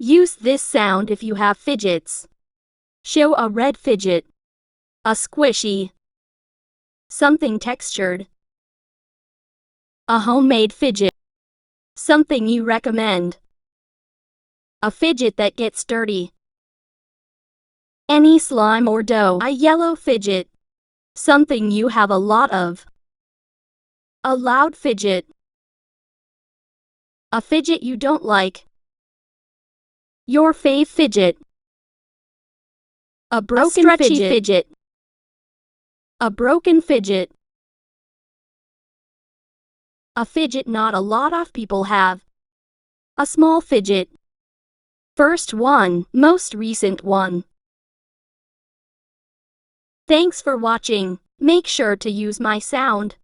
Use this sound if you have fidgets. Show a red fidget. A squishy. Something textured. A homemade fidget. Something you recommend. A fidget that gets dirty. Any slime or dough. A yellow fidget. Something you have a lot of. A loud fidget. A fidget you don't like. Your fave fidget. A broken fidget. A broken fidget. A fidget not a lot of people have. A small fidget. First one, most recent one. Thanks for watching. Make sure to use my sound.